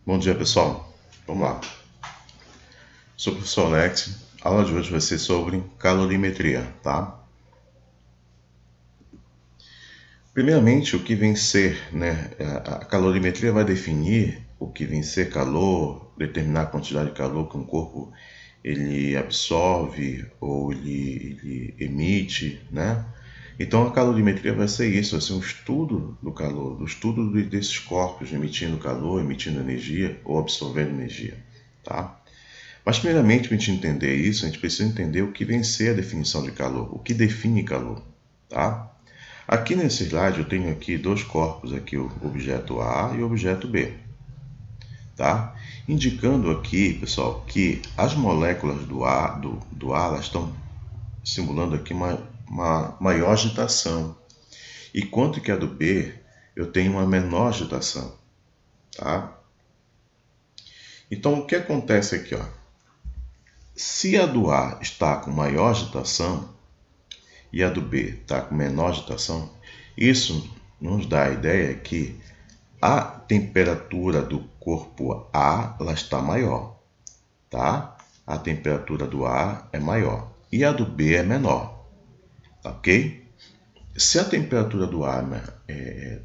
Bom dia, pessoal. Vamos lá. Sou o professor Alex. A aula de hoje vai ser sobre calorimetria, tá? Primeiramente, o que vem ser, né? A calorimetria vai definir o que vem ser calor, determinar a quantidade de calor que um corpo ele absorve ou ele emite, né? Então a calorimetria vai ser isso, vai ser um estudo do calor, do estudo desses corpos emitindo calor, emitindo energia ou absorvendo energia, tá? Mas primeiramente, para a gente entender isso, a gente precisa entender o que vem ser a definição de calor, o que define calor, tá? Aqui nesse slide eu tenho aqui dois corpos, aqui o objeto A e o objeto B, tá? Indicando aqui, pessoal, que as moléculas do A elas estão simulando aqui uma maior agitação, enquanto que a do B eu tenho uma menor agitação, tá? Então o que acontece aqui, ó? Se a do A está com maior agitação e a do B está com menor agitação, isso nos dá a ideia que a temperatura do corpo A ela está maior, tá? A temperatura do A é maior e a do B é menor, ok? Se a temperatura do A é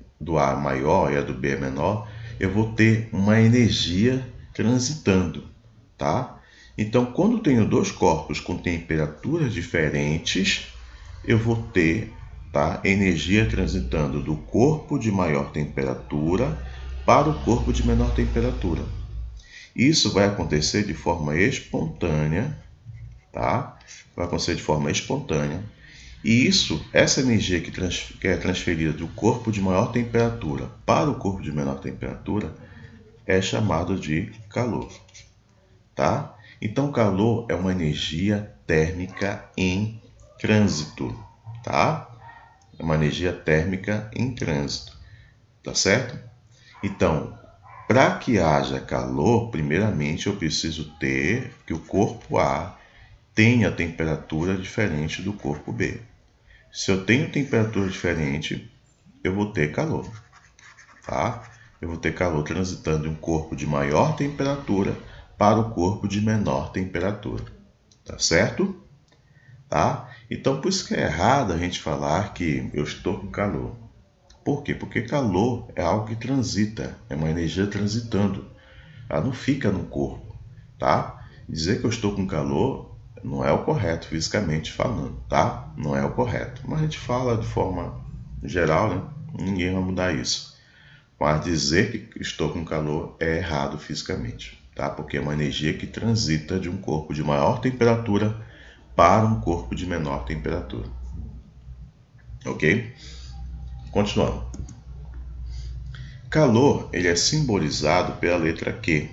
maior e a do B é menor, eu vou ter uma energia transitando, tá? Então, quando tenho dois corpos com temperaturas diferentes, eu vou ter, tá, energia transitando do corpo de maior temperatura para o corpo de menor temperatura. Isso vai acontecer de forma espontânea, tá? Vai acontecer de forma espontânea. E essa energia que é transferida do corpo de maior temperatura para o corpo de menor temperatura é chamado de calor, tá? Então, calor é uma energia térmica em trânsito, tá? É uma energia térmica em trânsito, tá certo? Então, para que haja calor, primeiramente eu preciso ter que o corpo A tenha temperatura diferente do corpo B. Se eu tenho temperatura diferente, eu vou ter calor, tá? Eu vou ter calor transitando de um corpo de maior temperatura para o corpo de menor temperatura, tá certo? Tá? Então, por isso que é errado a gente falar que eu estou com calor. Por quê? Porque calor é algo que transita, é uma energia transitando. Ela não fica no corpo, tá? Dizer que eu estou com calor não é o correto fisicamente falando, tá? Não é o correto. Mas a gente fala de forma geral, né? Ninguém vai mudar isso. Mas dizer que estou com calor é errado fisicamente, tá? Porque é uma energia que transita de um corpo de maior temperatura para um corpo de menor temperatura. Ok? Continuando. Calor, ele é simbolizado pela letra Q,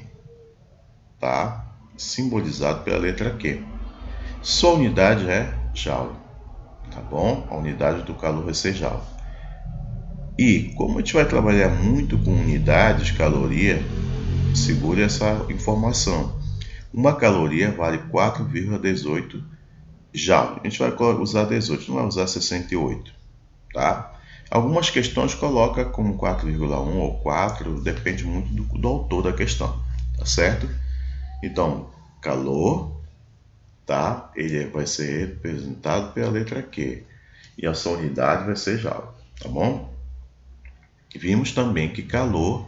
tá? Simbolizado pela letra Q. Sua unidade é Joule, tá bom? A unidade do calor vai ser Joule. E como a gente vai trabalhar muito com unidades, caloria, segure essa informação. Uma caloria vale 4,18 Joule. A gente vai usar 18, não vai usar 68, tá? Algumas questões coloca como 4,1 ou 4, depende muito do autor da questão, tá certo? Então, calor, tá? Ele vai ser representado pela letra Q e a sua unidade vai ser Joule, tá bom? Vimos também que calor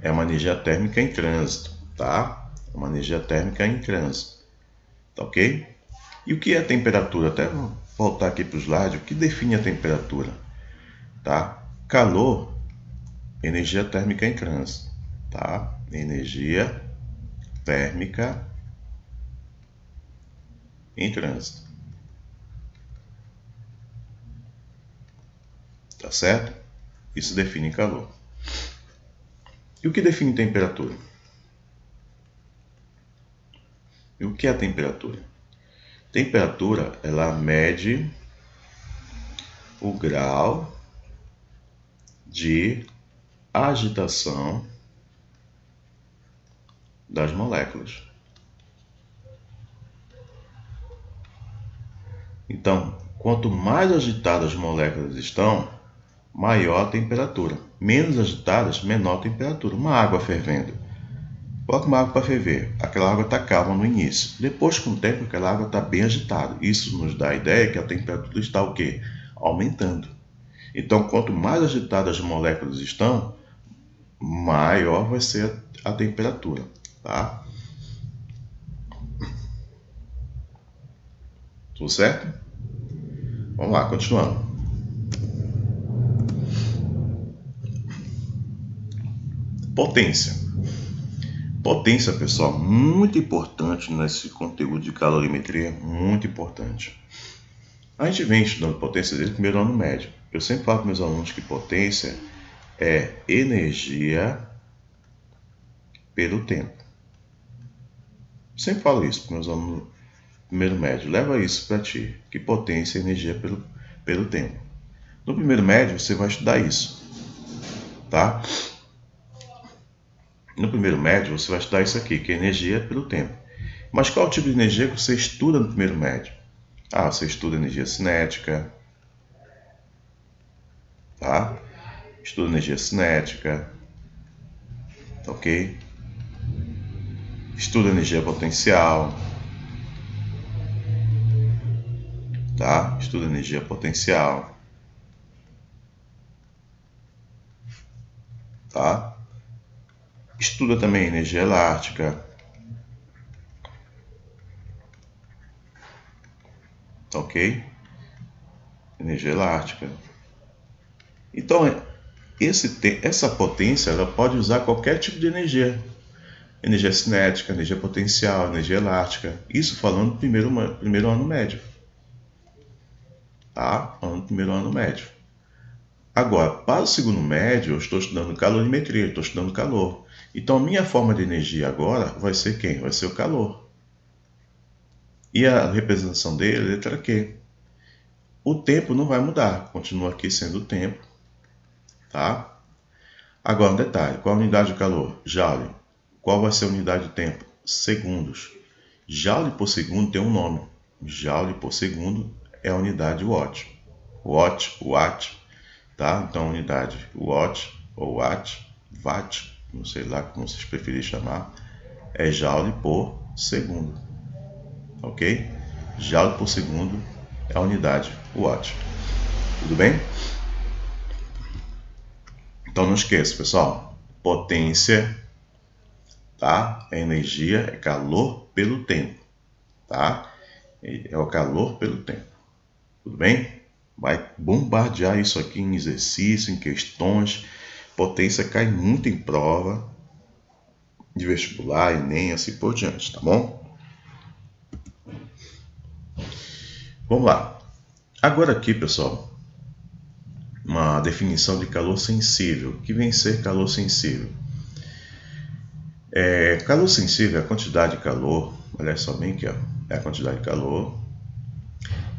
é uma energia térmica em trânsito, tá? Uma energia térmica em trânsito, tá ok? E o que é a temperatura? Até vou voltar aqui para o slide. O que define a temperatura? Tá? Calor, energia térmica em trânsito, tá? Energia térmica em trânsito, tá certo? Isso define calor. E o que define temperatura? E o que é a temperatura? Temperatura, ela mede o grau de agitação das moléculas. Então, quanto mais agitadas as moléculas estão, maior a temperatura. Menos agitadas, menor a temperatura. Uma água fervendo. Coloca uma água para ferver. Aquela água está calma no início. Depois, com o tempo, aquela água está bem agitada. Isso nos dá a ideia que a temperatura está o quê? Aumentando. Então, quanto mais agitadas as moléculas estão, maior vai ser a temperatura, tá? Tudo certo? Vamos lá, continuando. Potência. Potência, pessoal, muito importante nesse conteúdo de calorimetria, muito importante. A gente vem estudando potência desde o primeiro ano médio. Eu sempre falo para meus alunos que potência é energia pelo tempo. Sempre falo isso para meus alunos do primeiro médio. Leva isso para ti, que potência é energia pelo tempo. No primeiro médio você vai estudar isso, tá? No primeiro médio você vai estudar isso aqui, que é energia pelo tempo. Mas qual tipo de energia que você estuda no primeiro médio? Você estuda energia cinética, tá? Estuda energia cinética, ok? Estuda energia potencial, tá? Estuda energia potencial, tá? Estuda também energia elástica, ok? Energia elástica. Então, essa potência ela pode usar qualquer tipo de energia. Energia cinética, energia potencial, energia elástica. Isso falando do primeiro ano médio. Tá? Falando do primeiro ano médio. Agora, para o segundo médio, eu estou estudando calorimetria, estou estudando calor. Então, a minha forma de energia agora vai ser quem? Vai ser o calor. E a representação dele é a letra Q. O tempo não vai mudar, continua aqui sendo o tempo. Tá? Agora, um detalhe, qual a unidade de calor? Joule. Qual vai ser a unidade de tempo? Segundos. Joule por segundo tem um nome. Joule por segundo é a unidade watt. Watt, tá? Então, a unidade watt ou watt, não sei lá como vocês preferirem chamar, é joule por segundo. Ok? Joule por segundo é a unidade watt. Tudo bem? Então não esqueça, pessoal, potência, tá? É energia, é calor pelo tempo, tá? É o calor pelo tempo. Tudo bem? Vai bombardear isso aqui em exercício, em questões. Potência cai muito em prova de vestibular, Enem, assim por diante, tá bom? Vamos lá. Agora aqui, pessoal, uma definição de calor sensível. O que vem ser calor sensível? Calor sensível é a quantidade de calor, olha só bem aqui, ó, é a quantidade de calor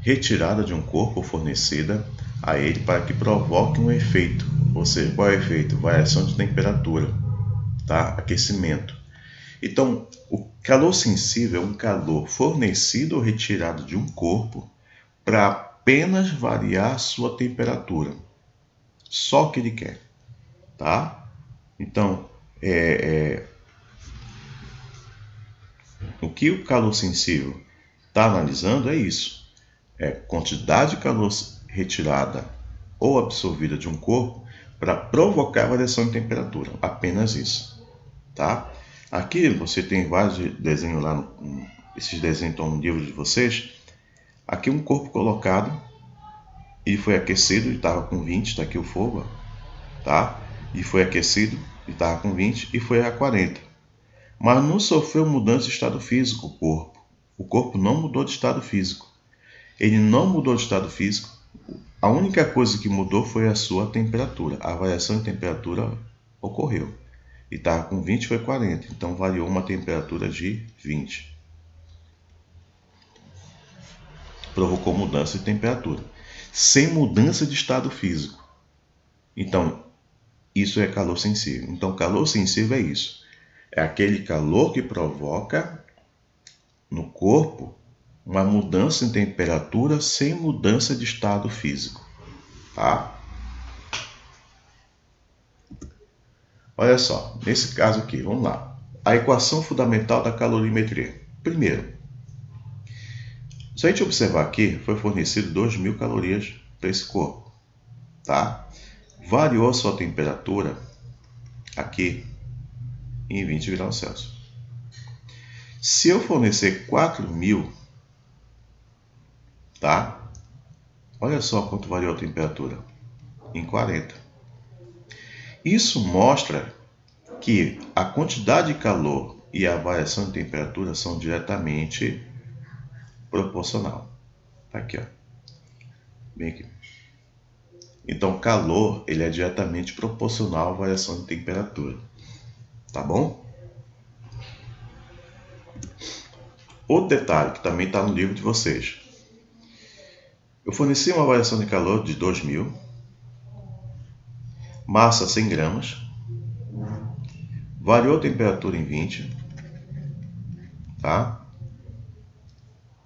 retirada de um corpo fornecida a ele para que provoque um efeito. Ou seja, qual é o efeito? Variação de temperatura, tá? Aquecimento. Então, o calor sensível é um calor fornecido ou retirado de um corpo para apenas variar sua temperatura. Só o que ele quer, tá? Então, o que o calor sensível está analisando é isso. É quantidade de calor retirada ou absorvida de um corpo para provocar variação de temperatura. Apenas isso, tá? Aqui você tem vários desenhos lá, esses desenhos estão no livro de vocês. Aqui um corpo colocado e foi aquecido e estava com 20, está aqui o fogo, tá? E foi aquecido e estava com 20 e foi a 40. Mas não sofreu mudança de estado físico o corpo. O corpo não mudou de estado físico. Ele não mudou de estado físico. A única coisa que mudou foi a sua temperatura. A variação de temperatura ocorreu. E estava com 20 foi 40. Então variou uma temperatura de 20. Provocou mudança de temperatura. Sem mudança de estado físico. Então, isso é calor sensível. Então, calor sensível é isso. É aquele calor que provoca no corpo uma mudança em temperatura sem mudança de estado físico, tá? Olha só, nesse caso aqui, vamos lá. a equação fundamental da calorimetria. Primeiro, se a gente observar aqui, foi fornecido 2.000 calorias para esse corpo, tá? Variou a sua temperatura aqui em 20 graus Celsius. Se eu fornecer 4.000, tá? Olha só quanto variou a temperatura, em 40. Isso mostra que a quantidade de calor e a variação de temperatura são diretamente proporcional. Tá aqui, ó. Bem aqui. Então, calor, ele é diretamente proporcional à variação de temperatura. Tá bom? Outro detalhe que também está no livro de vocês. Eu forneci uma variação de calor de 2.000, massa 100 gramas, variou a temperatura em 20, tá?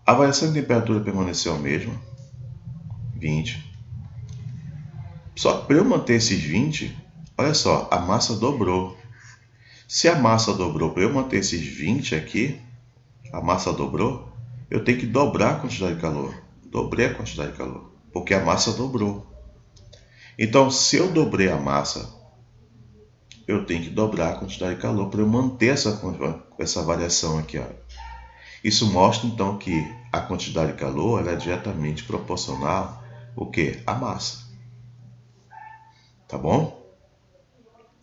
A variação de temperatura permaneceu a mesma, 20. Só que para eu manter esses 20, olha só, a massa dobrou. Se a massa dobrou, para eu manter esses 20 aqui, a massa dobrou, eu tenho que dobrar a quantidade de calor. Dobrei a quantidade de calor, porque a massa dobrou. Então, se eu dobrei a massa, eu tenho que dobrar a quantidade de calor para eu manter essa variação aqui, ó. Isso mostra, então, que a quantidade de calor ela é diretamente proporcional ao quê? À massa. Tá bom?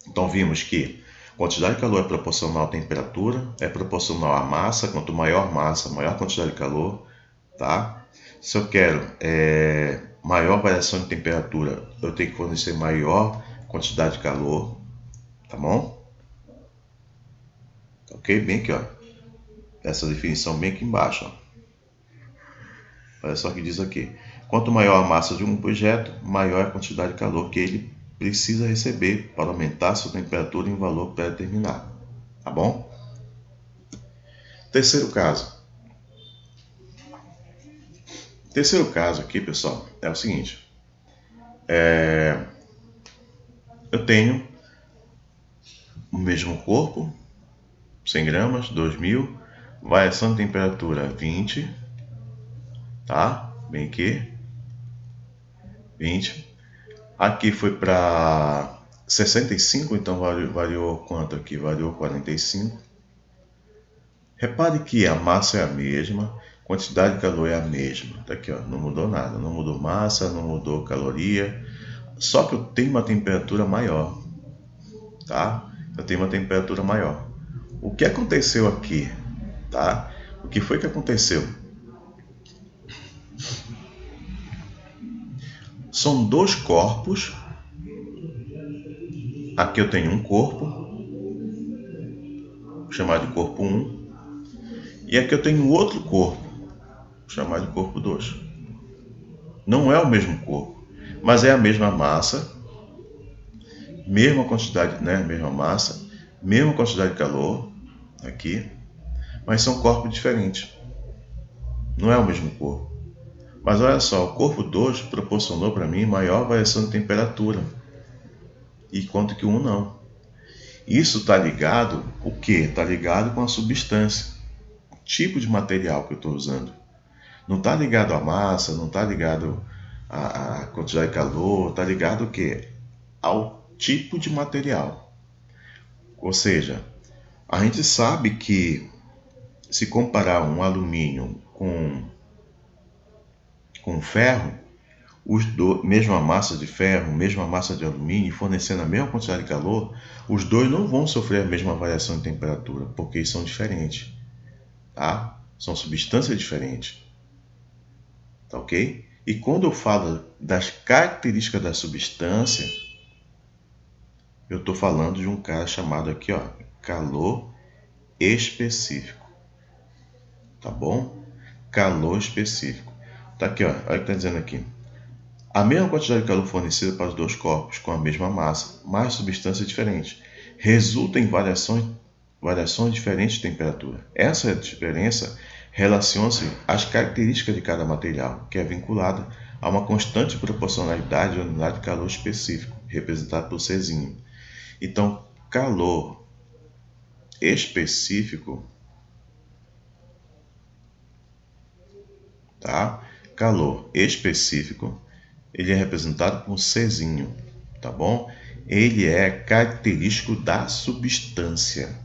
Então, vimos que a quantidade de calor é proporcional à temperatura, é proporcional à massa. Quanto maior massa, maior quantidade de calor, tá? Se eu quero maior variação de temperatura, eu tenho que fornecer maior quantidade de calor, tá bom? Ok? Bem aqui, ó. Essa definição bem aqui embaixo, ó. Olha só o que diz aqui. Quanto maior a massa de um objeto, maior é a quantidade de calor que ele precisa receber para aumentar sua temperatura em valor pré-determinado. Tá bom? Terceiro caso. Terceiro caso aqui, pessoal, é o seguinte. Eu tenho o mesmo corpo, 100 gramas, 2.000, variação de temperatura 20, tá? Bem aqui, 20. Aqui foi para 65, então variou quanto aqui? Variou 45. Repare que a massa é a mesma, quantidade de calor é a mesma. Tá aqui, ó, não mudou nada, não mudou massa, não mudou caloria, só que eu tenho uma temperatura maior, tá? Eu tenho uma temperatura maior. O que aconteceu aqui, tá? O que foi que aconteceu? São dois corpos. Aqui eu tenho um corpo, chamado de corpo 1. E aqui eu tenho outro corpo, chamado de corpo 2. Não é o mesmo corpo, mas é a mesma massa, mesma quantidade, né? Mesma massa, mesma quantidade de calor, aqui, mas são corpos diferentes. Não é o mesmo corpo. Mas olha só, o corpo 2 proporcionou para mim maior variação de temperatura, enquanto que o 1 não. Isso está ligado, o quê? Está ligado com a substância, o tipo de material que eu estou usando. Não está ligado à massa, não está ligado à quantidade de calor, está ligado o quê? Ao tipo de material. Ou seja, a gente sabe que se comparar um alumínio com ferro, mesma massa de ferro, mesma massa de alumínio, fornecendo a mesma quantidade de calor, os dois não vão sofrer a mesma variação de temperatura, porque eles são diferentes, tá? São substâncias diferentes, tá ok? E quando eu falo das características da substância, eu estou falando de um cara chamado aqui, ó, calor específico, tá bom? Calor específico. Tá aqui, ó, olha o que está dizendo aqui. A mesma quantidade de calor fornecida para os dois corpos com a mesma massa, mas substâncias diferentes, resulta em variações diferentes de temperatura. Essa diferença relaciona-se às características de cada material, que é vinculada a uma constante proporcionalidade de unidade de calor específico, representado por Czinho. Então, calor específico, tá? Calor específico, ele é representado por um Czinho, tá bom? Ele é característico da substância.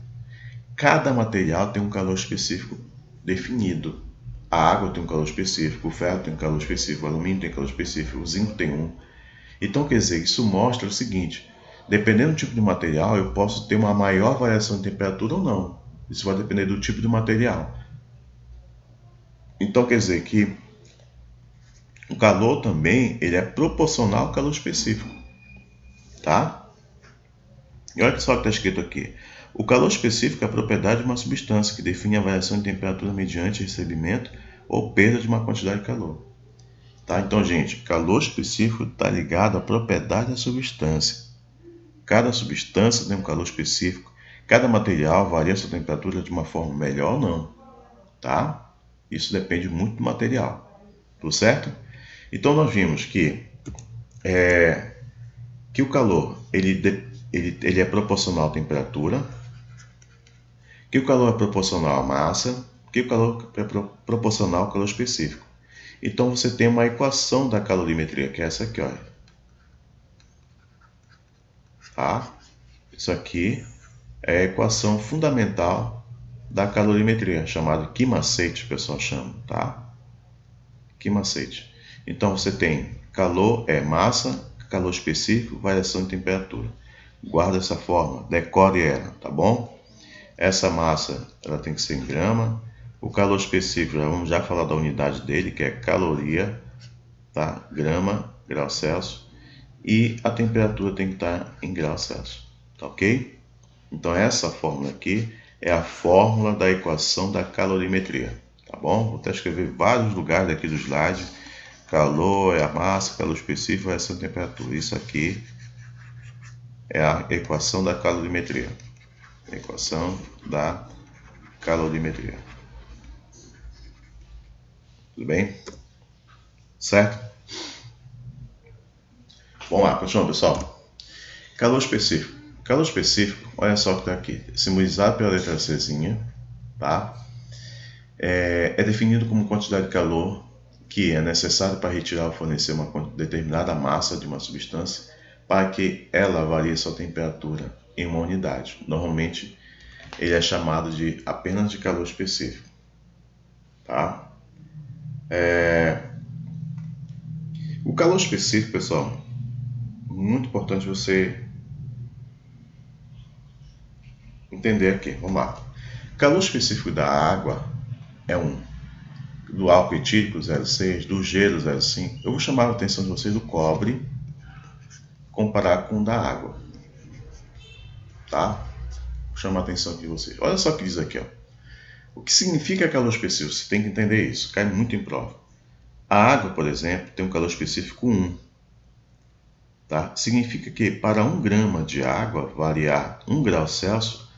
Cada material tem um calor específico definido. A água tem um calor específico, o ferro tem um calor específico, o alumínio tem um calor específico, o zinco tem um. Então, quer dizer, isso mostra o seguinte: dependendo do tipo de material, eu posso ter uma maior variação de temperatura ou não. Isso vai depender do tipo de material. Então, quer dizer que o calor também ele é proporcional ao calor específico, tá? E olha só o que está escrito aqui. O calor específico é a propriedade de uma substância que define a variação de temperatura mediante recebimento ou perda de uma quantidade de calor. Tá? Então, gente, calor específico está ligado à propriedade da substância. Cada substância tem um calor específico. Cada material varia sua temperatura de uma forma melhor ou não. Tá? Isso depende muito do material. Tudo certo? Então, nós vimos que o calor ele é proporcional à temperatura, que o calor é proporcional à massa, que o calor é proporcional ao calor específico. Então você tem uma equação da calorimetria, que é essa aqui, olha. Tá? Isso aqui é a equação fundamental da calorimetria, chamada Key-Macete, o pessoal chama, tá? Key-Macete. Então você tem calor é massa, calor específico, variação de temperatura. Guarda essa forma, decore ela, tá bom? Essa massa ela tem que ser em grama. O calor específico, vamos já falar da unidade dele, que é caloria, tá? Grama, grau Celsius. E a temperatura tem que estar em graus Celsius, tá ok? Então essa fórmula aqui é a fórmula da equação da calorimetria, tá bom? Vou até escrever vários lugares aqui do slide. Calor é a massa, calor específico é essa temperatura. Isso aqui é a equação da calorimetria. Equação da calorimetria. Tudo bem? Certo? Vamos lá, continuando, pessoal. Calor específico. Calor específico, olha só o que está aqui. Simbolizado pela letra Czinha, tá? É definido como quantidade de calor que é necessário para retirar ou fornecer uma determinada massa de uma substância para que ela varie sua temperatura em uma unidade. Normalmente, ele é chamado de apenas de calor específico, tá? O calor específico, pessoal, muito importante você entender aqui. Vamos lá. Calor específico da água é 1. Do álcool etílico 0,6, do gelo 0,5. Eu vou chamar a atenção de vocês do cobre comparar com o da água, tá? Vou chamar a atenção aqui de vocês. Olha só o que diz aqui, ó. O que significa calor específico? Você tem que entender isso, cai muito em prova. A água, por exemplo, tem um calor específico 1. Tá? Significa que para 1 grama de água variar 1 grau Celsius,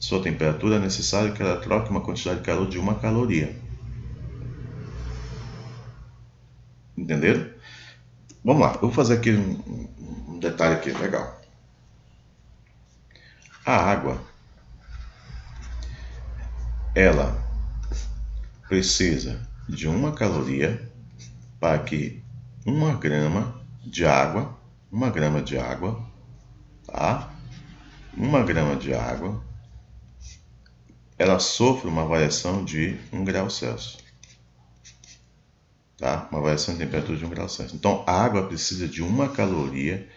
sua temperatura é necessário que ela troque uma quantidade de calor de 1 caloria. Entenderam? Vamos lá, eu vou fazer aqui um detalhe aqui, legal. A água, ela precisa de 1 caloria para que 1 grama de água, tá? 1 grama de água, ela sofre uma variação de 1 grau Celsius. Tá? Uma variação de temperatura de 1 grau Celsius. Então, a água precisa de 1 caloria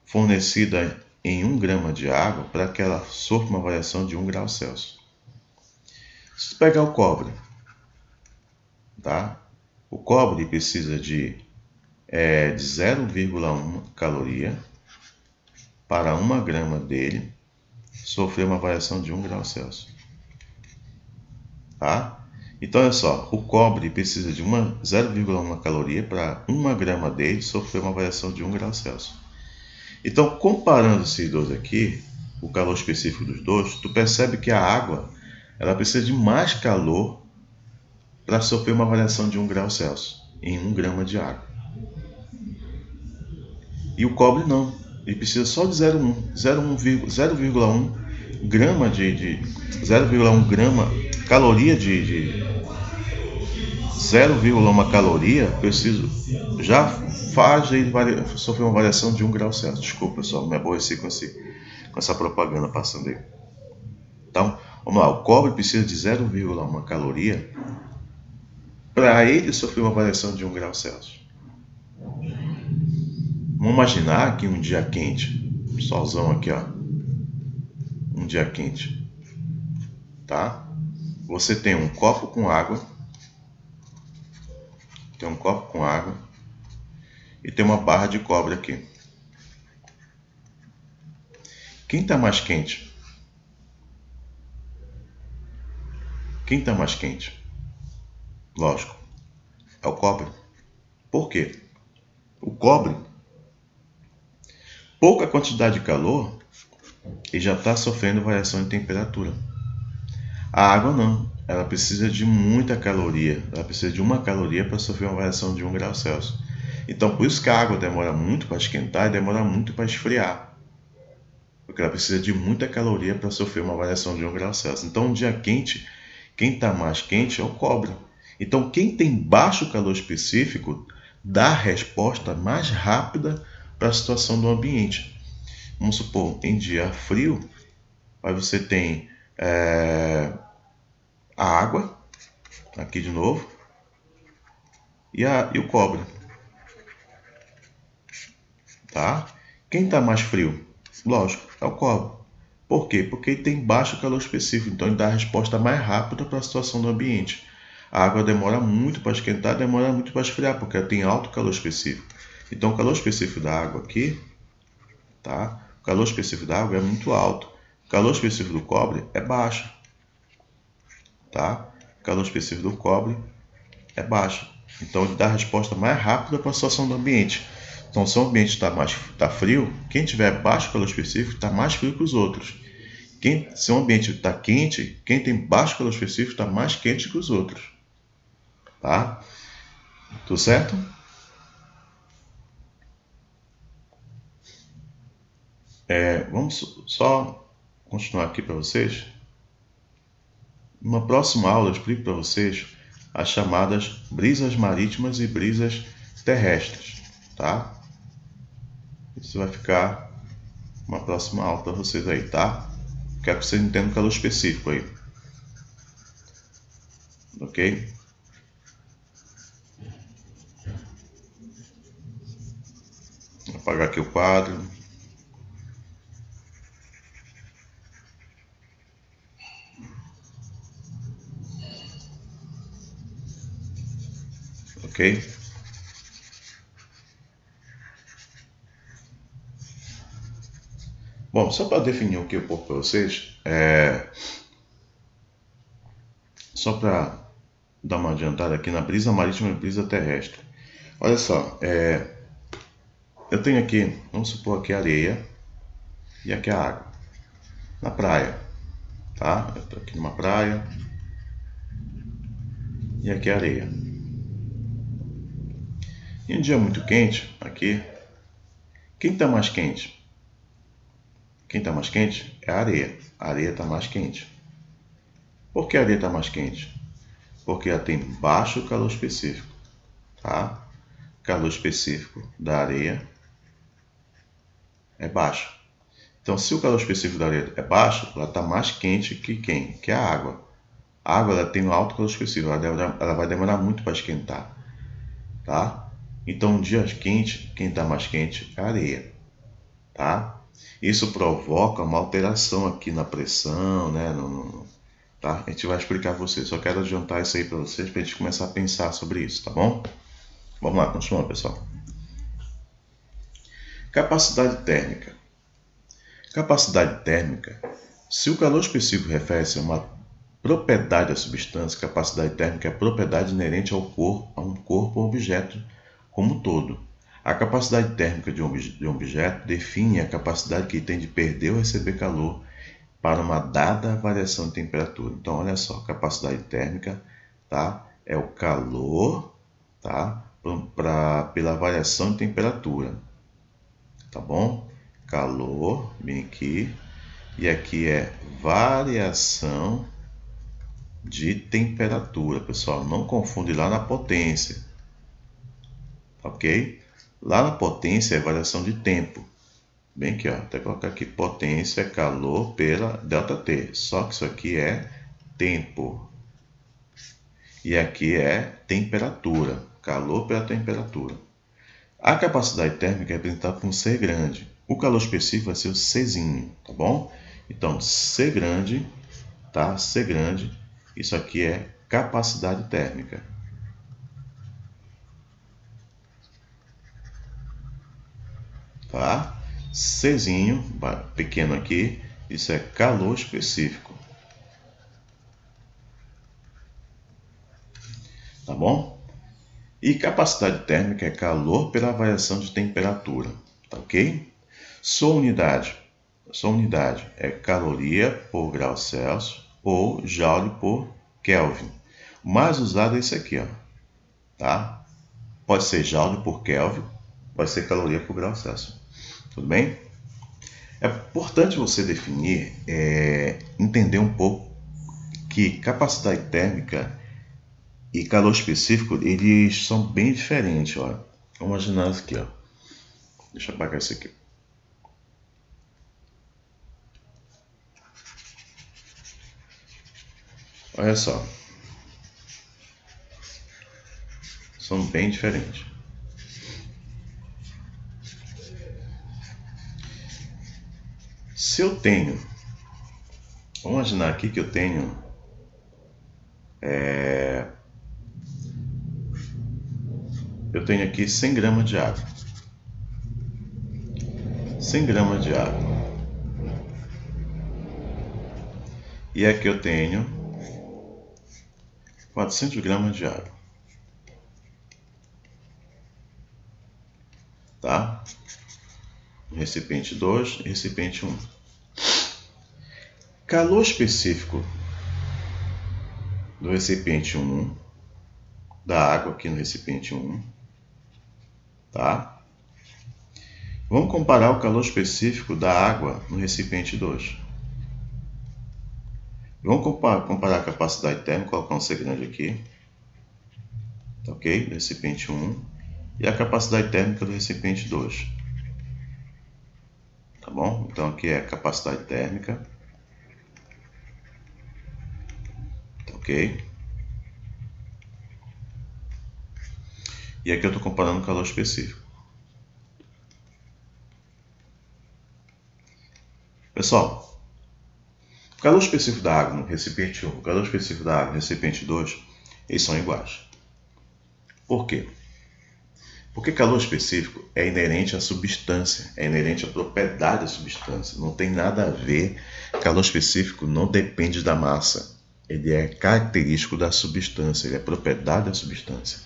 fornecida em 1 grama de água para que ela sofra uma variação de 1 grau Celsius. Se você pegar o cobre, tá? O cobre precisa de 0,1 caloria para 1 grama dele sofrer uma variação de 1 grau Celsius. Tá? Então, olha só, o cobre precisa de 0,1 caloria para 1 grama dele sofrer uma variação de 1 grau Celsius. Então, comparando esses dois aqui, o calor específico dos dois, tu percebe que a água ela precisa de mais calor para sofrer uma variação de 1 grau Celsius em 1 grama de água. E o cobre não, ele precisa só de 0,1 grama de 0,1 grama, caloria de 0,1 caloria, preciso, já faz ele sofrer uma variação de 1 grau Celsius. Desculpa, pessoal, me aborreci com essa propaganda passando aí. Então, vamos lá, o cobre precisa de 0,1 caloria para ele sofrer uma variação de 1 grau Celsius. Vamos imaginar que um dia quente, solzão aqui, ó, um dia quente, tá? Você tem um copo com água, e tem uma barra de cobre aqui. Quem está mais quente? Quem está mais quente? Lógico, é o cobre. Por quê? O cobre, pouca quantidade de calor, e já está sofrendo variação de temperatura. A água não, ela precisa de muita caloria, ela precisa de 1 caloria para sofrer uma variação de 1 grau Celsius. Então, por isso que a água demora muito para esquentar e demora muito para esfriar, porque ela precisa de muita caloria para sofrer uma variação de 1 grau Celsius. Então, um dia quente, quem está mais quente é o cobre. Então, quem tem baixo calor específico dá a resposta mais rápida para a situação do ambiente. Vamos supor, em dia frio, aí você tem a água, aqui de novo, e o cobre. Tá? Quem está mais frio? Lógico, é o cobre. Por quê? Porque ele tem baixo calor específico, então ele dá a resposta mais rápida para a situação do ambiente. A água demora muito para esquentar, demora muito para esfriar, porque ela tem alto calor específico. Então o calor específico da água aqui, tá? O calor específico da água é muito alto. O calor específico do cobre é baixo, tá? O calor específico do cobre é baixo. Então ele dá a resposta mais rápida para a situação do ambiente. Então, se o ambiente está frio, quem tiver baixo calor específico está mais frio que os outros. Se o ambiente está quente, quem tem baixo calor específico está mais quente que os outros. Tá? Tudo certo? Vamos só continuar aqui para vocês. Numa próxima aula eu explico para vocês as chamadas brisas marítimas e brisas terrestres. Tá? Isso vai ficar uma próxima aula para vocês aí, tá? Quero que vocês entendam o calor específico aí. Ok? Vou apagar aqui o quadro. Ok? Bom, só para definir aqui um pouco para vocês, só para dar uma adiantada aqui na brisa marítima e brisa terrestre. Olha só, eu tenho aqui, vamos supor aqui a areia e aqui a água. Na praia, tá? Eu estou aqui numa praia e aqui a areia. Em um dia muito quente, aqui, quem está mais quente? Quem está mais quente é a areia. A areia está mais quente. Por que a areia está mais quente? Porque ela tem baixo calor específico, tá? Calor específico da areia é baixo. Então, se o calor específico da areia é baixo, ela está mais quente que quem? Que a água. A água ela tem um alto calor específico, ela vai demorar muito para esquentar, tá? Então, em dias quentes, quem está mais quente é a areia, tá? Isso provoca uma alteração aqui na pressão, né? Tá? A gente vai explicar para vocês. Só quero adiantar isso aí para vocês, para a gente começar a pensar sobre isso, tá bom? Vamos lá, continuando, pessoal. Capacidade térmica. Capacidade térmica. Se o calor específico refere-se a uma propriedade da substância, capacidade térmica é a propriedade inerente a um corpo ou objeto como um todo. A capacidade térmica de um objeto define a capacidade que ele tem de perder ou receber calor para uma dada variação de temperatura. Então, olha só, capacidade térmica, tá? É o calor, tá? Pela variação de temperatura, tá bom? Calor, bem aqui, E aqui é variação de temperatura, pessoal. Não confunde lá na potência, ok? Lá na potência é variação de tempo. Bem aqui, ó, até colocar aqui, potência é calor pela ΔT. Só que isso aqui é tempo. E aqui é temperatura, calor pela temperatura. A capacidade térmica é representada por um C grande. O calor específico vai ser o Czinho, tá bom? Então, C grande, tá? C grande, isso aqui é capacidade térmica. Tá? Czinho, pequeno aqui, isso é calor específico. Tá bom? E capacidade térmica é calor pela variação de temperatura, tá ok? Sua unidade é caloria por grau Celsius ou joule por Kelvin. O mais usado é esse aqui, ó, tá? Pode ser joule por Kelvin, pode ser caloria por grau Celsius. Tudo bem? É importante você definir, entender um pouco que capacidade térmica e calor específico, eles são bem diferentes, ó. Vamos imaginar isso aqui, ó. Deixa eu apagar isso aqui. Olha só. São bem diferentes. Se eu tenho, vamos imaginar aqui que eu tenho aqui 100 gramas de água. 100 gramas de água. E aqui eu tenho 400 gramas de água. Tá? Recipiente 2 e recipiente 1. Calor específico do recipiente 1, da água aqui no recipiente 1, tá? Vamos comparar o calor específico da água no recipiente 2. Vamos comparar a capacidade térmica, colocar um C grande aqui, tá ok? Do recipiente 1 e a capacidade térmica do recipiente 2. Tá bom? Então aqui é a capacidade térmica, tá ok? E aqui eu estou comparando o calor específico. Pessoal, o calor específico da água no recipiente 1 e o calor específico da água no recipiente 2, eles são iguais. Por quê? Porque calor específico é inerente à substância, é inerente à propriedade da substância. Não tem nada a ver. Calor específico não depende da massa. Ele é característico da substância, ele é propriedade da substância.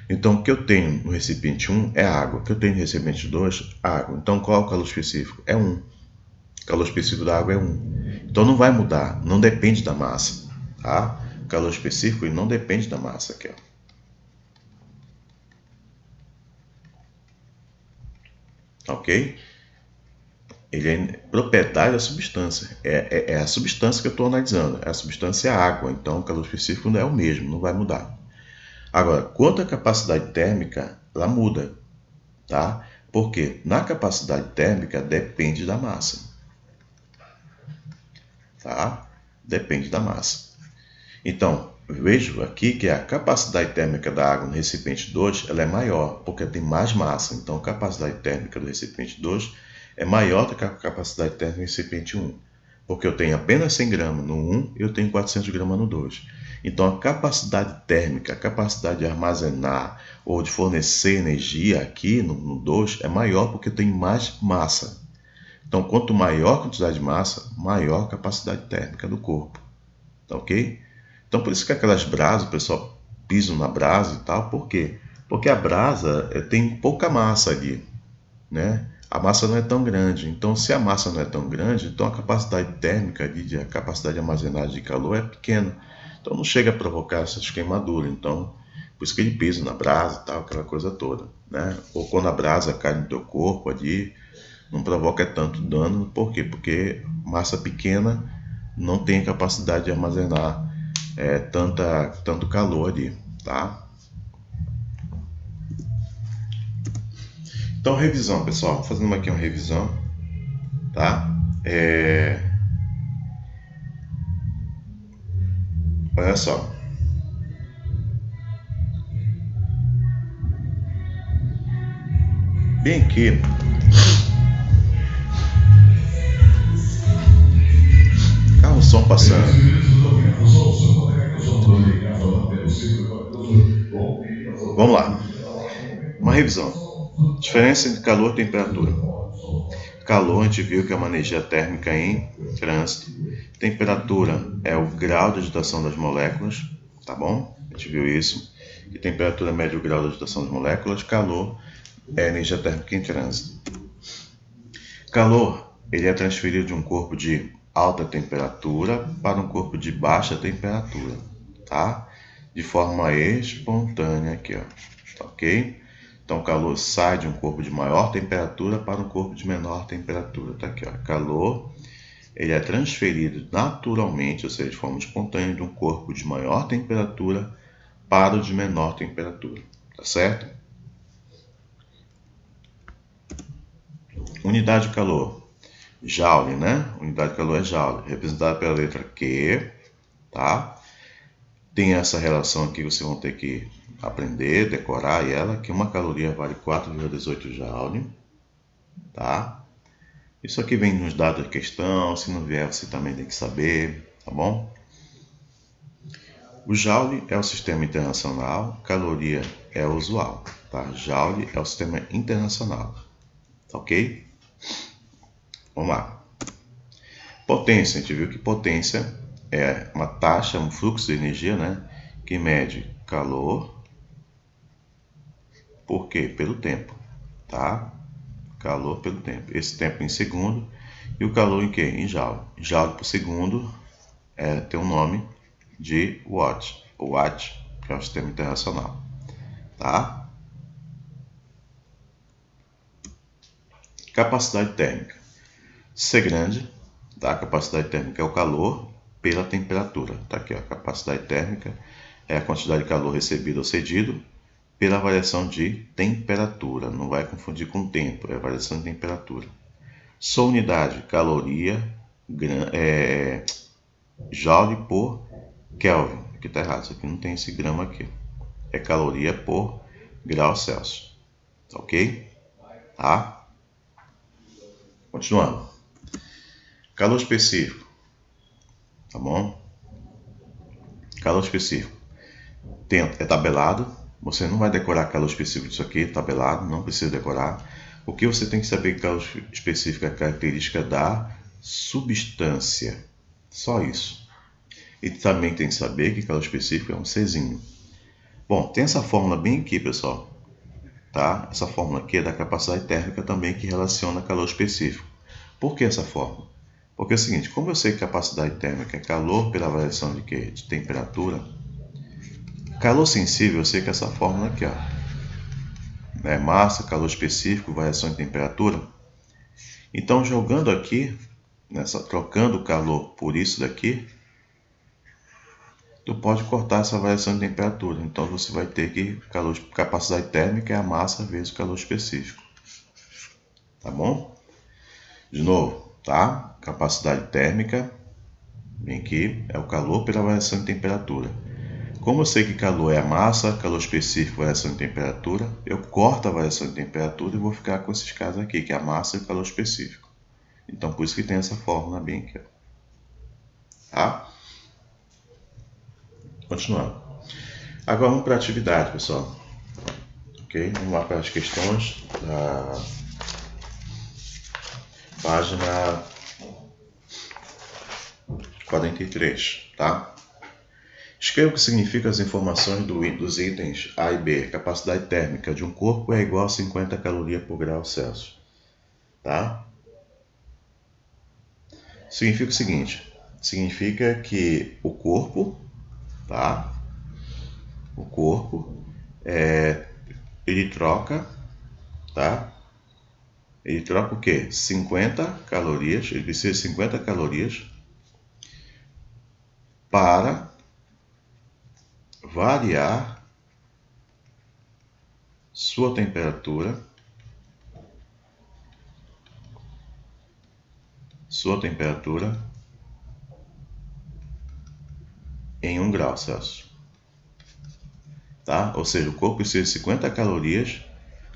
Então, o que eu tenho no recipiente 1 é água. O que eu tenho no recipiente 2 é água. Então, qual é o calor específico? É 1. O calor específico da água é 1. Então, não vai mudar. Não depende da massa. Tá? O calor específico ele não depende da massa. Aqui, ó. Ok? Ele é propriedade da substância. É a substância que eu estou analisando. É a substância água. Então, o calor específico não é o mesmo, não vai mudar. Agora, quanto à capacidade térmica, ela muda. Tá? Porque na capacidade térmica depende da massa. Tá? Depende da massa. Então, vejo aqui que a capacidade térmica da água no recipiente 2 ela é maior, porque tem mais massa. Então, a capacidade térmica do recipiente 2 é maior do que a capacidade térmica do recipiente 1. Porque eu tenho apenas 100 gramas no 1 e eu tenho 400 gramas no 2. Então, a capacidade térmica, a capacidade de armazenar ou de fornecer energia aqui no 2 é maior porque tem mais massa. Então, quanto maior a quantidade de massa, maior a capacidade térmica do corpo. Tá ok? Então, por isso que aquelas brasas, o pessoal pisa na brasa e tal. Por quê? Porque a brasa tem pouca massa ali, né? A massa não é tão grande. Então, se a massa não é tão grande, então a capacidade térmica, a capacidade de armazenagem de calor é pequena. Então, não chega a provocar essas queimaduras. Então, por isso que ele pisa na brasa e tal, aquela coisa toda, né? Ou quando a brasa cai no teu corpo ali, não provoca tanto dano. Por quê? Porque massa pequena não tem a capacidade de armazenar tanto calor ali, tá? Então, revisão, pessoal. Fazendo aqui uma revisão, tá? Olha só. Bem aqui. O som passando. Vamos lá. Uma revisão. Diferença entre calor e temperatura. Calor, a gente viu que é uma energia térmica em trânsito. Temperatura é o grau de agitação das moléculas, tá bom? A gente viu isso. E temperatura mede o grau de agitação das moléculas. Calor é energia térmica em trânsito. Calor, ele é transferido de um corpo de alta temperatura para um corpo de baixa temperatura, tá? De forma espontânea aqui, ó, tá ok? Então, o calor sai de um corpo de maior temperatura para um corpo de menor temperatura, tá aqui, ó. Calor, ele é transferido naturalmente, ou seja, de forma espontânea, de um corpo de maior temperatura para o de menor temperatura, tá certo? Unidade de calor. Joule, né? Unidade de calor é Joule, representada pela letra Q, tá? Tem essa relação aqui que vocês vão ter que aprender, decorar ela, que uma caloria vale 4,18 Joule, tá? Isso aqui vem nos dados da questão, se não vier você também tem que saber, tá bom? O Joule é o sistema internacional, caloria é o usual, tá? Joule é o sistema internacional, tá ok? Vamos lá. Potência, a gente viu que potência é uma taxa, um fluxo de energia, né? Que mede calor por quê? Pelo tempo, tá? Calor pelo tempo. Esse tempo em segundo e o calor em quê? Em joule. Joule por segundo tem um nome de watt. O watt, que é o sistema internacional, tá? Capacidade térmica. Ser grande, tá? A capacidade térmica é o calor pela temperatura. Tá aqui, ó. Capacidade térmica é a quantidade de calor recebido ou cedido pela variação de temperatura. Não vai confundir com tempo, é variação de temperatura. Sua unidade, caloria, joule por Kelvin. Aqui está errado, isso aqui não tem esse grama aqui. É caloria por grau Celsius. Ok? Tá? Continuando. Calor específico. Tá bom? Calor específico. É tabelado. Você não vai decorar calor específico disso aqui, tabelado, não precisa decorar. O que você tem que saber que calor específico é a característica da substância. Só isso. E também tem que saber que calor específico é um Czinho. Bom, tem essa fórmula bem aqui, pessoal. Tá? Essa fórmula aqui é da capacidade térmica também que relaciona calor específico. Por que essa fórmula? Porque é o seguinte, como eu sei que capacidade térmica é calor pela variação de quê? De temperatura. Calor sensível, eu sei que essa fórmula aqui, ó, é massa, calor específico, variação de temperatura. Então, jogando aqui, trocando o calor por isso daqui, tu pode cortar essa variação de temperatura. Então, você vai ter que capacidade térmica é a massa vezes o calor específico. Tá bom? De novo, tá? Capacidade térmica, bem aqui, é o calor pela variação de temperatura. Como eu sei que calor é a massa, calor específico, variação de temperatura, eu corto a variação de temperatura e vou ficar com esses casos aqui, que é a massa e o calor específico. Então, por isso que tem essa fórmula bem aqui. Tá? Continuando. Agora vamos para a atividade, pessoal. Ok? Vamos lá para as questões da página 43, tá? Escreva o que significam as informações dos itens A e B. Capacidade térmica de um corpo é igual a 50 calorias por grau Celsius. Tá? Significa o seguinte. Significa que o corpo, tá? O corpo, ele troca, tá? Ele troca o quê? 50 calorias, ele precisa de 50 calorias para variar sua temperatura em 1 grau Celsius. Tá? Ou seja, o corpo precisa de 50 calorias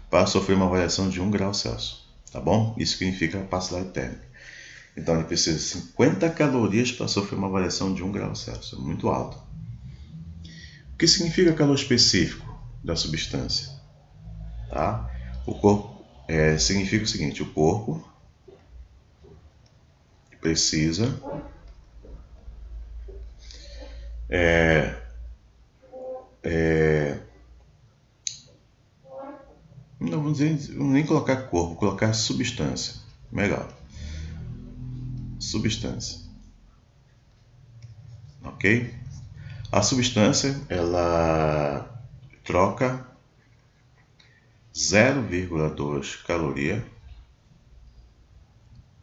para sofrer uma variação de 1 grau Celsius. Tá bom? Isso significa capacidade térmica. Então ele precisa de 50 calorias para sofrer uma variação de 1 grau Celsius. Muito alto. O que significa calor específico da substância? Tá? O corpo significa o seguinte: o corpo precisa não vou nem colocar corpo, vou colocar substância. Melhor. Substância. Ok? A substância, ela troca 0,2 caloria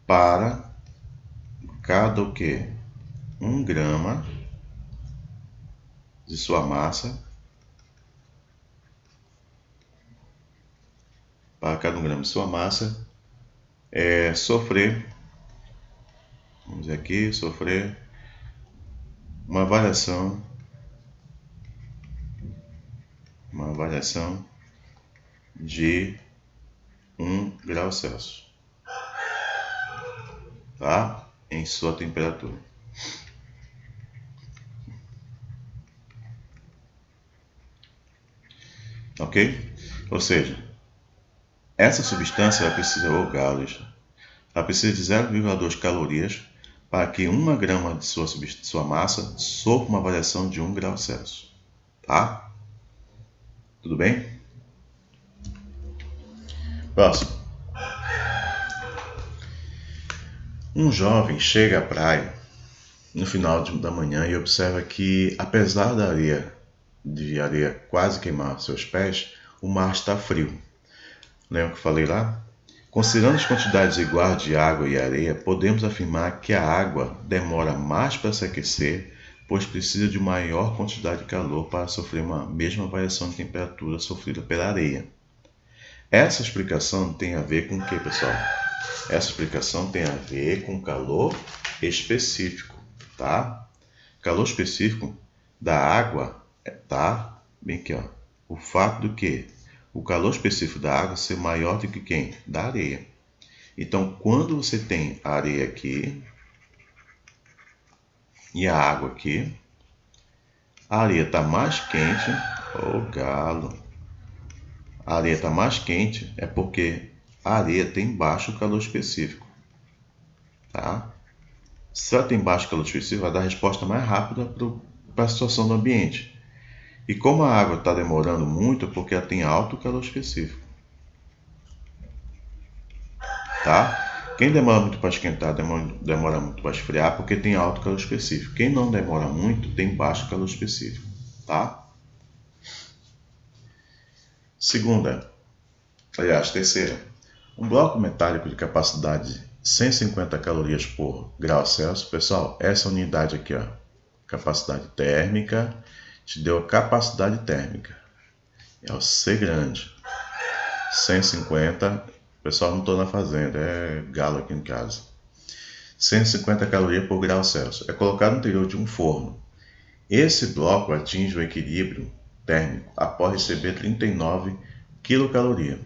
para cada o quê? 1 grama de sua massa, para cada 1 grama de sua massa, sofrer, vamos dizer aqui, sofrer uma variação de 1 grau Celsius, tá? Em sua temperatura. Ok? Ou seja, essa substância ela precisa, ela precisa de 0,2 calorias para que 1 grama de sua massa sofra uma variação de 1 grau Celsius. Tá? Tudo bem? Próximo. Um jovem chega à praia no final da manhã e observa que, apesar de areia quase queimar seus pés, o mar está frio. Lembra que eu falei lá? Considerando as quantidades iguais de água e areia, podemos afirmar que a água demora mais para se aquecer, pois precisa de maior quantidade de calor para sofrer uma mesma variação de temperatura sofrida pela areia. Essa explicação tem a ver com o que, pessoal? Essa explicação tem a ver com calor específico, tá? Calor específico da água, tá? Bem aqui, ó. O fato do que o calor específico da água ser maior do que quem? Da areia. Então, quando você tem a areia aqui e a água aqui, a areia está mais quente. Ô galo! A areia está mais quente é porque a areia tem baixo calor específico, tá? Se ela tem baixo calor específico, vai dar resposta mais rápida para a situação do ambiente. E como a água está demorando muito, é porque ela tem alto calor específico, tá? Quem demora muito para esquentar, demora muito para esfriar, porque tem alto calor específico. Quem não demora muito, tem baixo calor específico, tá? Terceira. Um bloco metálico de capacidade 150 calorias por grau Celsius. Pessoal, essa unidade aqui, ó, capacidade térmica, te deu a capacidade térmica. É o C grande. 150, pessoal, não estou na fazenda, é galo aqui em casa. 150 calorias por grau Celsius. É colocado no interior de um forno. Esse bloco atinge o equilíbrio térmico após receber 39 quilocalorias.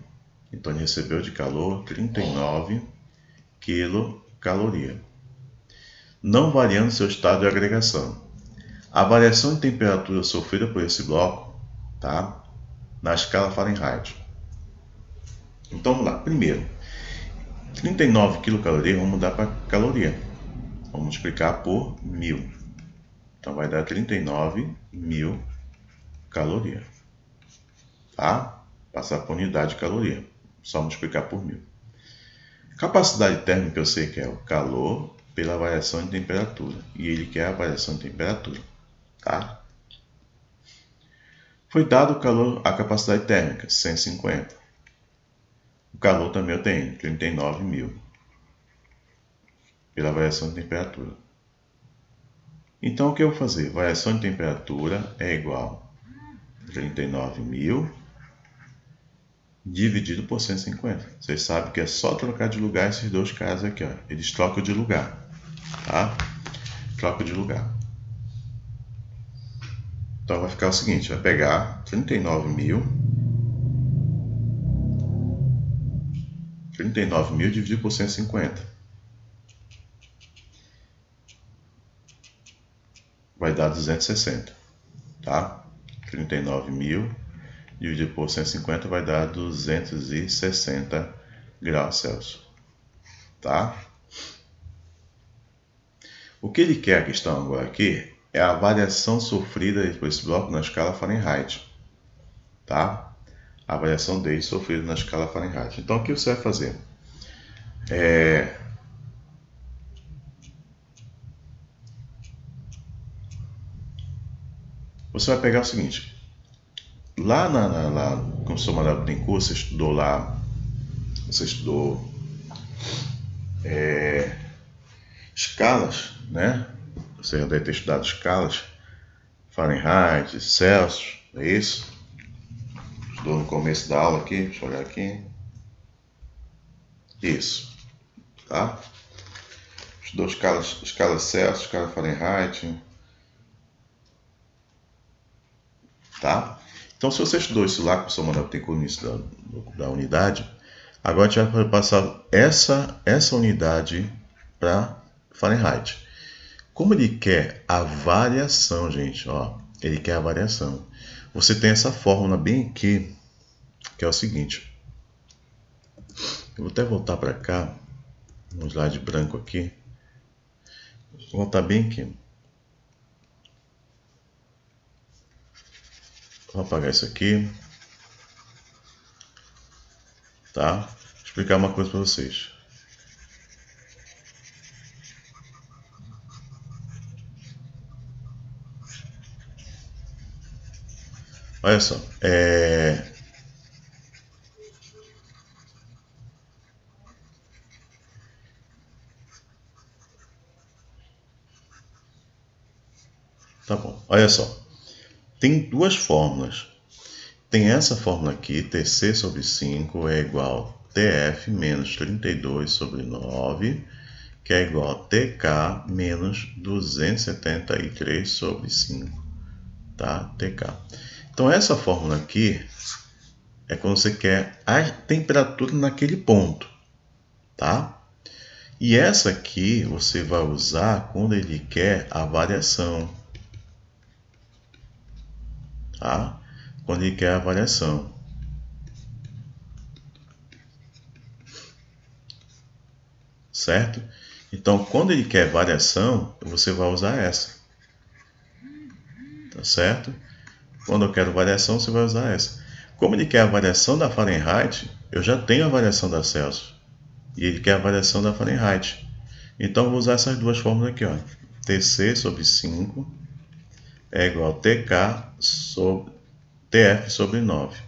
Então ele recebeu de calor 39 quilocalorias, não variando seu estado de agregação. A variação de temperatura sofrida por esse bloco, tá, na escala Fahrenheit. Então vamos lá. Primeiro, 39 quilocalorias vamos mudar para caloria. Vamos multiplicar por 1000. Então vai dar 39.000 calorias. Tá? Passar por unidade de caloria. Só multiplicar por 1000. Capacidade térmica eu sei que é o calor pela variação de temperatura. E ele quer a variação de temperatura. Tá? Foi dado o calor, a capacidade térmica, 150. O calor também eu tenho, 39.000, pela variação de temperatura. Então, o que eu vou fazer? Variação de temperatura é igual a 39.000 dividido por 150. Vocês sabem que é só trocar de lugar esses dois casos aqui, ó. Eles trocam de lugar, tá? Troca de lugar. Então vai ficar o seguinte, vai pegar 39.000 dividido por 150. Vai dar 260, tá? 39.000 dividido por 150 vai dar 260 graus Celsius, tá? O que ele quer, a questão agora aqui, é a variação sofrida por esse bloco na escala Fahrenheit, tá? A variação dele sofrida na escala Fahrenheit. Então, o que você vai fazer? Você vai pegar o seguinte, lá como o professor Manuel Bittencourt, você estudou escalas, né? Você deve ter estudado escalas, Fahrenheit, Celsius, é isso? Estudou no começo da aula aqui, deixa eu olhar aqui. Isso, tá? Estudou escala Celsius, escala Fahrenheit, tá? Então, se você estudou isso lá, que o professor Manuel tem com o início da unidade, agora a gente vai passar essa unidade para Fahrenheit. Como ele quer a variação, gente, ó, ele quer a variação. Você tem essa fórmula bem aqui, que é o seguinte. Eu vou até voltar para cá, um slide branco aqui. Vou voltar bem aqui. Vou apagar isso aqui. Tá? Vou explicar uma coisa para vocês. Olha só, tá bom, olha só. Tem duas fórmulas. Tem essa fórmula aqui, Tc sobre 5 é igual a Tf menos 32 sobre 9, que é igual a Tk menos 273 sobre 5, tá? Tk. Então, essa fórmula aqui é quando você quer a temperatura naquele ponto, tá? E essa aqui você vai usar quando ele quer a variação, tá? Quando ele quer a variação. Certo? Então, quando ele quer variação, você vai usar essa. Tá certo? Quando eu quero variação, você vai usar essa. Como ele quer a variação da Fahrenheit, eu já tenho a variação da Celsius. E ele quer a variação da Fahrenheit. Então, eu vou usar essas duas fórmulas aqui, ó. Tc sobre 5 é igual a Tk sobre Tf sobre 9.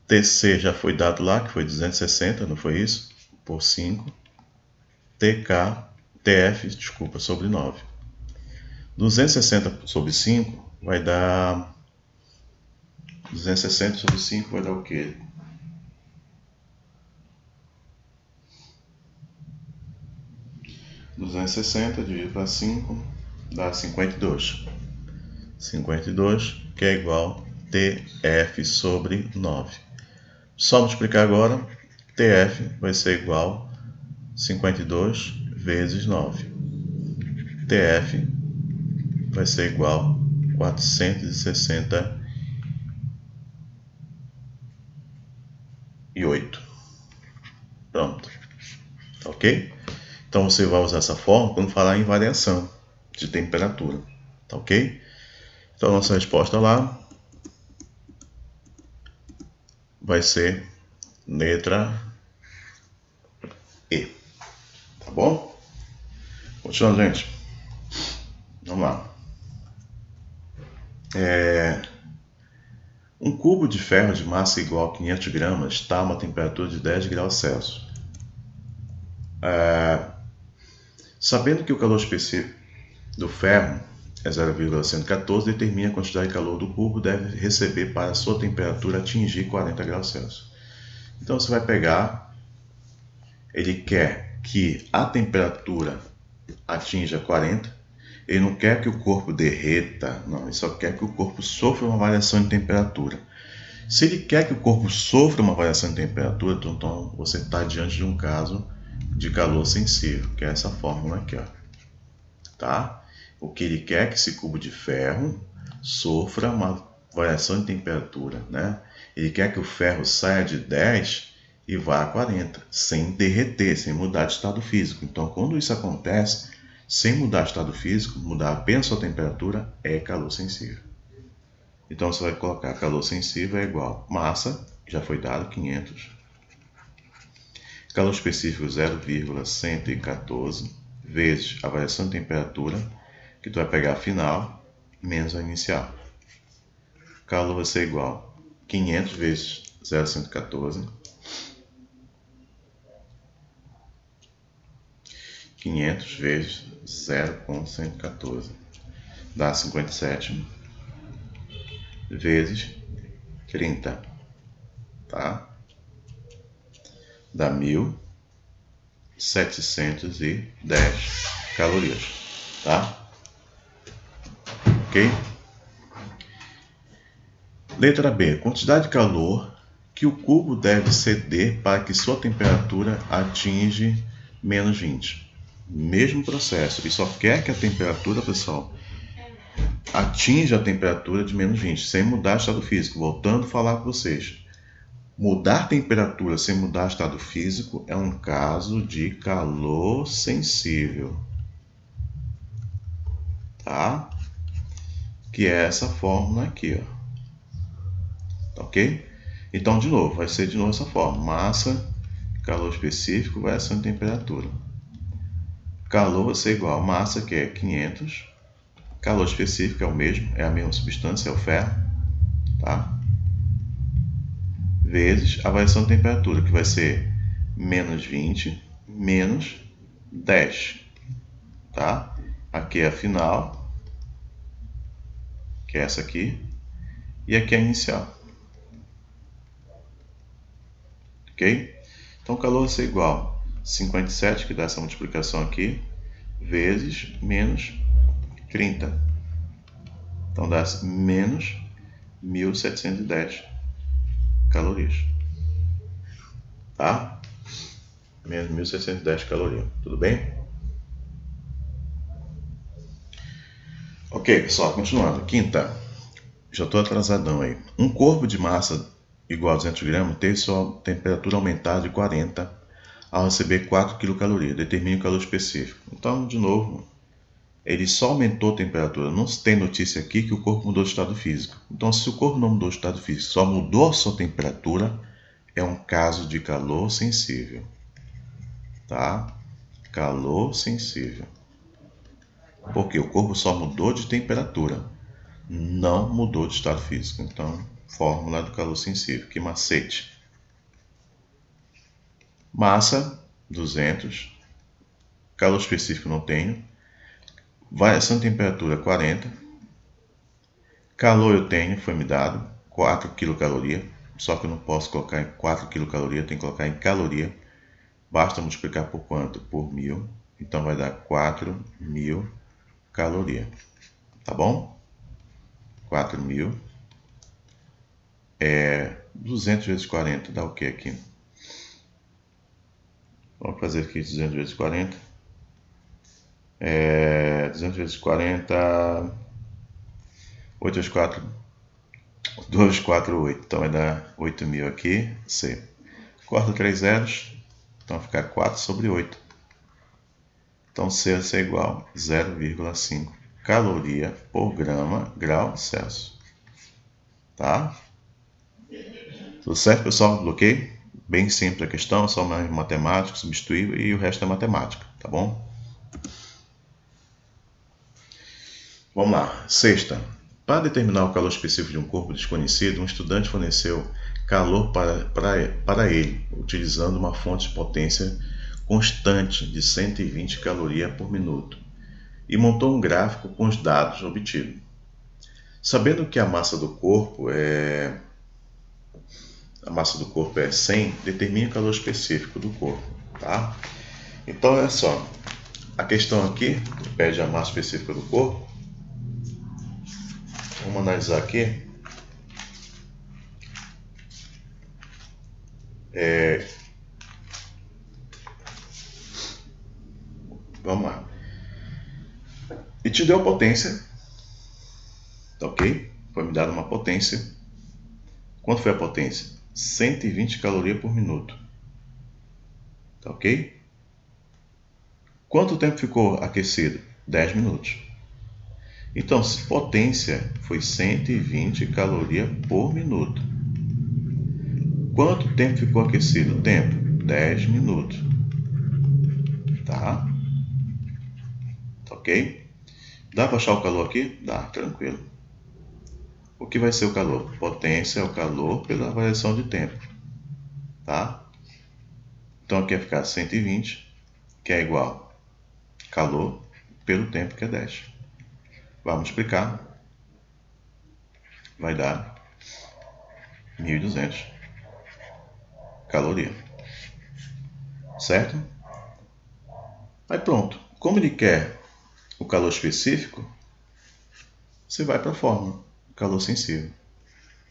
Tc já foi dado lá, que foi 260, não foi isso? Por 5. Tf, sobre 9. 260 sobre 5 vai dar... 260 sobre 5 vai dar o quê? Dividido para 5 dá 52. 52, que é igual a Tf sobre 9. Só multiplicar agora, Tf vai ser igual a 52 vezes 9. Tf vai ser igual a 468. Pronto. Ok? Então você vai usar essa fórmula quando falar em variação de temperatura. Tá ok? Então a nossa resposta lá vai ser letra E. Tá bom? Continuando, gente. Vamos lá. Um cubo de ferro de massa igual a 500 gramas está a uma temperatura de 10 graus Celsius. Sabendo que o calor específico do ferro é 0,114, determine a quantidade de calor do cubo deve receber para a sua temperatura atingir 40 graus Celsius. Então você vai pegar, ele quer que a temperatura atinja 40, ele não quer que o corpo derreta, não, ele só quer que o corpo sofra uma variação de temperatura. Se ele quer que o corpo sofra uma variação de temperatura, então você está diante de um caso de calor sensível, que é essa fórmula aqui, ó. Tá? O que ele quer é que esse cubo de ferro sofra uma variação de temperatura, né? Ele quer que o ferro saia de 10 e vá a 40, sem derreter, sem mudar de estado físico. Então, quando isso acontece, sem mudar de estado físico, mudar apenas sua temperatura, é calor sensível. Então, você vai colocar calor sensível é igual massa, já foi dado, 500, calor específico 0,114, vezes a variação de temperatura, que tu vai pegar a final, menos a inicial. Calor vai ser igual 500 vezes 0,114, 500 vezes 0,114, dá 57, vezes 30, tá? Dá 1.710 calorias, tá? Ok? Letra B. Quantidade de calor que o cubo deve ceder para que sua temperatura atinja menos 20. Mesmo processo, ele só quer que a temperatura, pessoal, atinja a temperatura de menos 20, sem mudar o estado físico. Voltando a falar com vocês. Mudar temperatura sem mudar estado físico é um caso de calor sensível. Tá? Que é essa fórmula aqui, ó. Ok? Então, de novo, vai ser de novo essa fórmula. Massa, calor específico, variação de temperatura. Calor vai ser igual a massa, que é 500. Calor específico é o mesmo, é a mesma substância, é o ferro. Tá? Vezes a variação de temperatura, que vai ser menos 20, menos 10. Tá? Aqui é a final, que é essa aqui. E aqui é a inicial. Ok? Então, o calor vai ser igual a 57, que dá essa multiplicação aqui, vezes menos 30. Então, dá menos 1.710 calorias. Tá? Menos 1.710 calorias. Tudo bem? Ok, pessoal, continuando. Quinta. Já estou atrasadão aí. Um corpo de massa igual a 200 gramas teve sua temperatura aumentada de 40 ao receber 4 kcal. Determine o calor específico. Então, de novo, ele só aumentou a temperatura. Não tem notícia aqui que o corpo mudou de estado físico. Então, se o corpo não mudou de estado físico, só mudou a sua temperatura, é um caso de calor sensível. Tá? Calor sensível. Porque o corpo só mudou de temperatura, não mudou de estado físico. Então, fórmula do calor sensível. Que macete. Massa, 200. Calor específico não tenho. Variação de temperatura, 40. Calor eu tenho, foi me dado, 4 kcal. Só que eu não posso colocar em 4 kcal, tem que colocar em caloria. Basta multiplicar por quanto? Por 1.000. Então vai dar 4.000 calorias. Tá bom? 4.000 200 vezes 40 dá o que aqui? Vamos fazer aqui 200 vezes 40. 200 vezes 40, 8 vezes 4, 2 vezes 4, 8. Então vai dar 8.000 aqui, C. Corta 3 zeros, então vai ficar 4 sobre 8. Então C vai ser igual a 0,5 caloria por grau Celsius. Tá? Tudo certo, pessoal? Bloqueio? Bem simples a questão, só mais matemática, substituir e o resto é matemática, tá bom? Vamos lá, sexta. Para determinar o calor específico de um corpo desconhecido, um estudante forneceu calor para ele, utilizando uma fonte de potência constante de 120 calorias por minuto, e montou um gráfico com os dados obtidos. Sabendo que a massa do corpo é 100, determine o calor específico do corpo, tá? Então, olha só, a questão aqui pede a massa específica do corpo. Vamos analisar aqui. Vamos lá. E te deu a potência, tá ok? Foi me dada uma potência. Quanto foi a potência? 120 calorias por minuto, tá ok? Quanto tempo ficou aquecido? 10 minutos. Então, se potência foi 120 calorias por minuto, quanto tempo ficou aquecido? Tempo, 10 minutos. Tá? Tá ok? Dá para achar o calor aqui? Dá, tranquilo. O que vai ser o calor? Potência é o calor pela variação de tempo. Tá? Então aqui vai ficar 120, que é igual calor pelo tempo, que é 10. Vamos multiplicar. Vai dar 1.200 calorias. Certo? Aí pronto. Como ele quer o calor específico, você vai para a fórmula. Calor sensível.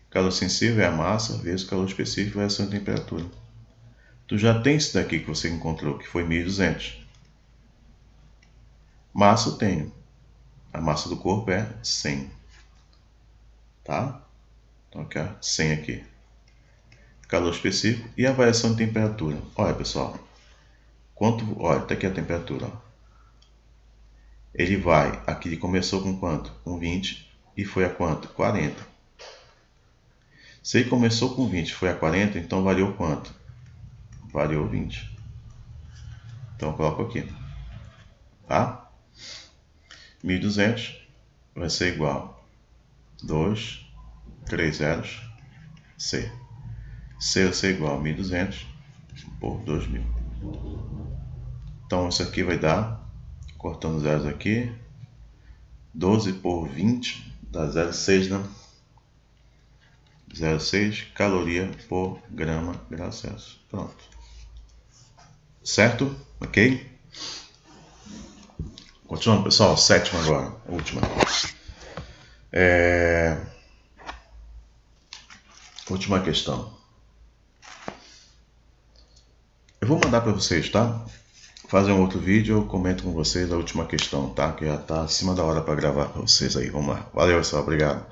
Calor sensível é a massa vezes o calor específico vezes a sua temperatura. Tu já tem isso daqui que você encontrou, que foi 1.200. Massa eu tenho. A massa do corpo é 100. Tá? Então aqui, 100 aqui. Calor específico e a variação de temperatura. Olha, pessoal. Olha, tá aqui a temperatura. Ó. Ele vai, aqui ele começou com quanto? Com 20 e foi a quanto? 40. Se ele começou com 20 e foi a 40, então variou quanto? Variou 20. Então eu coloco aqui. Tá? 1.200 vai ser igual 2, 3 zeros, C. C vai ser igual a 1.200 por 2.000. Então isso aqui vai dar, cortando zeros aqui, 12 por 20 dá 0,6, né? 0,6 caloria por grama Celsius. Pronto. Certo? Ok? Continuando, pessoal. Sétima agora. Última. Última questão. Eu vou mandar para vocês, tá? Fazer um outro vídeo, eu comento com vocês a última questão, tá? Que já tá acima da hora para gravar para vocês aí. Vamos lá. Valeu, pessoal. Obrigado.